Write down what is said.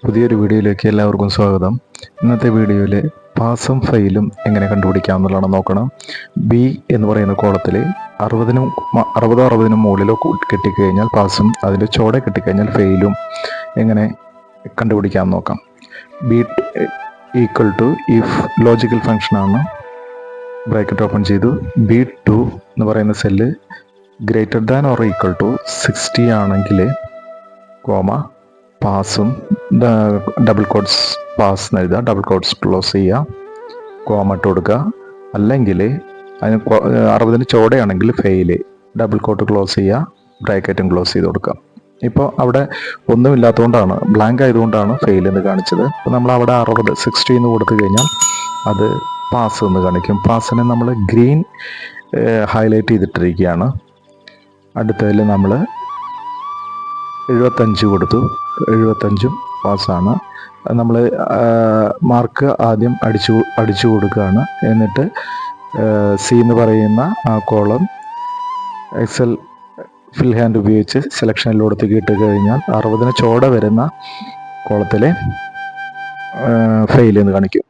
പുതിയൊരു വീഡിയോയിലേക്ക് എല്ലാവർക്കും സ്വാഗതം. ഇന്നത്തെ വീഡിയോയിൽ പാസും ഫെയിലും എങ്ങനെ കണ്ടുപിടിക്കാം എന്നുള്ളതാണ് നോക്കണം. ബി എന്ന് പറയുന്ന കോളത്തിൽ 60 മുകളിലോ കിട്ടിക്കഴിഞ്ഞാൽ പാസും അതിൻ്റെ ചോടെ കിട്ടിക്കഴിഞ്ഞാൽ ഫെയിലും എങ്ങനെ കണ്ടുപിടിക്കാം നോക്കാം. B equal to if logical ഫംഗ്ഷനാണ്. ബ്രാക്കറ്റ് ഓപ്പൺ ചെയ്തു. B2 എന്ന് പറയുന്ന cell greater than or equal to 60 ആണെങ്കിൽ കോമ പാസും ഡബിൾ കോഡ്സ് പാസ് എന്ന് എഴുതുക, ഡബിൾ കോഡ്സ് ക്ലോസ് ചെയ്യുക, കോമ ഇട്ട് കൊടുക്കുക. അല്ലെങ്കിൽ അതിന് 60 ചോടെയാണെങ്കിൽ ഫെയില്, ഡബിൾ കോട്ട് ക്ലോസ് ചെയ്യുക, ബ്രാക്കറ്റും ക്ലോസ് ചെയ്ത് കൊടുക്കുക. ഇപ്പോൾ അവിടെ ഒന്നുമില്ലാത്തതുകൊണ്ടാണ്, ബ്ലാങ്ക് ആയതുകൊണ്ടാണ് ഫെയിൽ എന്ന് കാണിച്ചത്. അപ്പോൾ നമ്മൾ അവിടെ 60 എന്ന് കൊടുത്തു കഴിഞ്ഞാൽ അത് പാസ് എന്ന് കാണിക്കും. പാസിനെ നമ്മൾ ഗ്രീൻ ഹൈലൈറ്റ് ചെയ്തിട്ടിരിക്കുകയാണ്. അടുത്തതിൽ നമ്മൾ 75 കൊടുത്തു, 75 പാസ്സാണ്. നമ്മൾ മാർക്ക് ആദ്യം അടിച്ചു കൊടുക്കുകയാണ്. എന്നിട്ട് സി എന്ന് പറയുന്ന ആ കോളം എക്സൽ ഫിൽ ഹാൻഡ് ഉപയോഗിച്ച് സെലക്ഷനിലോടത്ത് ഇട്ട് കഴിഞ്ഞാൽ 60 ചോടെ വരുന്ന കോളത്തിലെ ഫെയിൽ എന്ന് കാണിക്കും.